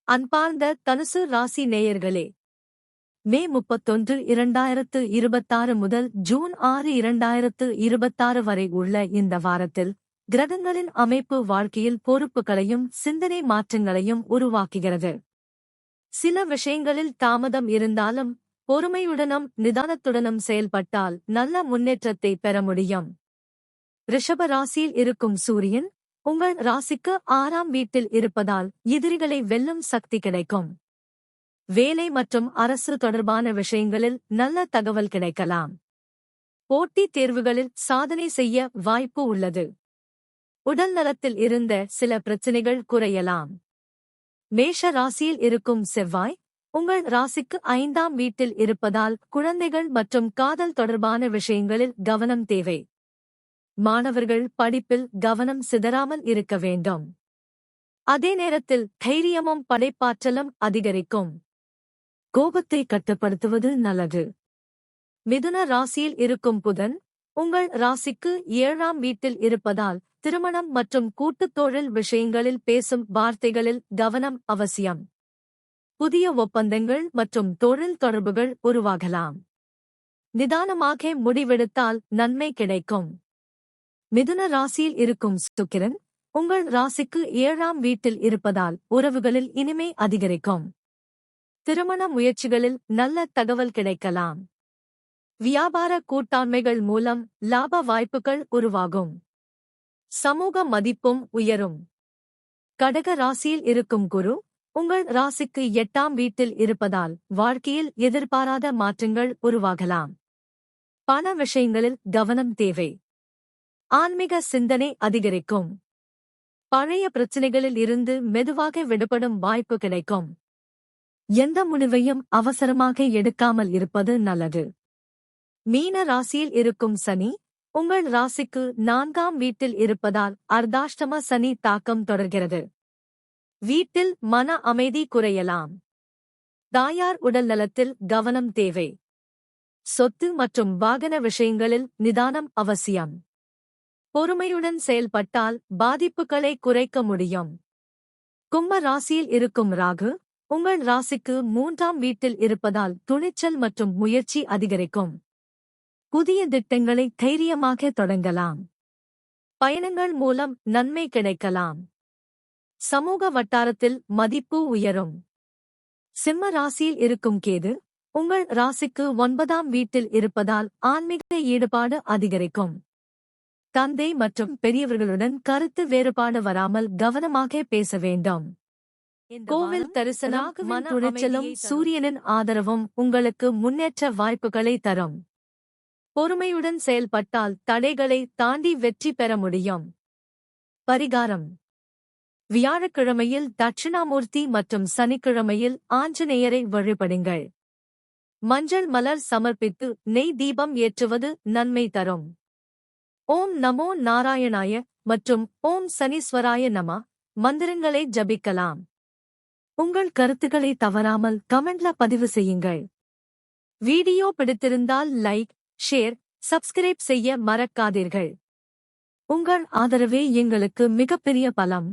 அன்பார்ந்த தனுசு ராசி நேயர்களே, மே 31, 2026 முதல் ஜூன் 6, 2026 வரை உள்ள இந்த வாரத்தில் கிரகங்களின் அமைப்பு வாழ்க்கையில் பொறுப்புகளையும் சிந்தனை மாற்றங்களையும் உருவாக்குகிறது. சில விஷயங்களில் தாமதம் இருந்தாலும் பொறுமையுடனும் நிதானத்துடனும் செயல்பட்டால் நல்ல முன்னேற்றத்தை பெற முடியும். ரிஷப ராசியில் இருக்கும் சூரியன் உங்கள் ராசிக்கு 6ஆம் வீட்டில் இருப்பதால் எதிரிகளை வெல்லும் சக்தி கிடைக்கும். வேலை மற்றும் அரசு தொடர்பான விஷயங்களில் நல்ல தகவல் கிடைக்கலாம். போட்டித் தேர்வுகளில் சாதனை செய்ய வாய்ப்பு உள்ளது. உடல் நலத்தில் இருந்த சில பிரச்சினைகள் குறையலாம். மேஷ ராசியில் இருக்கும் செவ்வாய் உங்கள் ராசிக்கு 5ஆம் வீட்டில் இருப்பதால் குழந்தைகள் மற்றும் காதல் தொடர்பான விஷயங்களில் கவனம் தேவை. மாணவர்கள் படிப்பில் கவனம் சிதறாமல் இருக்க வேண்டும். அதே நேரத்தில் தைரியமும் படைப்பாற்றலும் அதிகரிக்கும். கோபத்தை கட்டுப்படுத்துவது நல்லது. மிதுன ராசியில் இருக்கும் புதன் உங்கள் ராசிக்கு 7ஆம் வீட்டில் இருப்பதால் திருமணம் மற்றும் கூட்டுத் தொழில் விஷயங்களில் பேசும் வார்த்தைகளில் கவனம் அவசியம். புதிய ஒப்பந்தங்கள் மற்றும் தொழில் தொடர்புகள் உருவாகலாம். நிதானமாக முடிவெடுத்தால் நன்மை கிடைக்கும். மிதுன ராசியில் இருக்கும் சுக்கிரன் உங்கள் ராசிக்கு 7ஆம் வீட்டில் இருப்பதால் உறவுகளில் இனிமை அதிகரிக்கும். திருமண முயற்சிகளில் நல்ல தகவல் கிடைக்கலாம். வியாபார கூட்டாண்மைகள் மூலம் லாப வாய்ப்புகள் உருவாகும். சமூக மதிப்பும் உயரும். கடக ராசியில் இருக்கும் குரு உங்கள் ராசிக்கு 8ஆம் வீட்டில் இருப்பதால் வாழ்க்கையில் எதிர்பாராத மாற்றங்கள் உருவாகலாம். பண விஷயங்களில் கவனம் தேவை. ஆன்மீக சிந்தனை அதிகரிக்கும். பழைய பிரச்சினைகளில் இருந்து மெதுவாக விடுபடும் வாய்ப்பு கிடைக்கும். எந்த முடிவையும் அவசரமாக எடுக்காமல் இருப்பது நல்லது. மீன ராசியில் இருக்கும் சனி உங்கள் ராசிக்கு 4ஆம் வீட்டில் இருப்பதால் அர்த்தாஷ்டம சனி தாக்கம் தொடர்கிறது. வீட்டில் மன அமைதி குறையலாம். தாயார் உடல் நலத்தில் கவனம் தேவை. சொத்து மற்றும் வாகன விஷயங்களில் நிதானம் அவசியம். பொறுமையுடன் செயல்பட்டால் பாதிப்புகளை குறைக்க முடியும். கும்ப ராசியில் இருக்கும் ராகு உங்கள் ராசிக்கு 3ஆம் வீட்டில் இருப்பதால் துணிச்சல் மற்றும் முயற்சி அதிகரிக்கும். புதிய திட்டங்களை தைரியமாக தொடங்கலாம். பயணங்கள் மூலம் நன்மை கிடைக்கலாம். சமூக வட்டாரத்தில் மதிப்பு உயரும். சிம்ம ராசியில் இருக்கும் கேது உங்கள் ராசிக்கு 9ஆம் வீட்டில் இருப்பதால் ஆன்மீக ஈடுபாடு அதிகரிக்கும். தந்தை மற்றும் பெரியவர்களுடன் கருத்து வேறுபாடு வராமல் கவனமாக பேச வேண்டும். கோவில் தரிசனம் மன துணிச்சலும் சூரியனின் ஆதரவும் உங்களுக்கு முன்னேற்ற வாய்ப்புகளை தரும். பொறுமையுடன் செயல்பட்டால் தடைகளை தாண்டி வெற்றி பெற முடியும். பரிகாரம்: வியாழக்கிழமையில் தட்சிணாமூர்த்தி மற்றும் சனிக்கிழமையில் ஆஞ்சநேயரை வழிபடுங்கள். மஞ்சள் மலர் சமர்ப்பித்து நெய் தீபம் ஏற்றுவது நன்மை தரும். ஓம் நமோ நாராயணாய மற்றும் ஓம் சனீஸ்வராய நம மந்திரங்களை ஜபிக்கலாம். உங்கள் கருத்துக்களை தவறாமல் கமெண்ட்ல பதிவு செய்யுங்கள். வீடியோ பிடித்திருந்தால் லைக், ஷேர், சப்ஸ்கிரைப் செய்ய மறக்காதீர்கள். உங்கள் ஆதரவே எங்களுக்கு மிகப்பெரிய பலம்.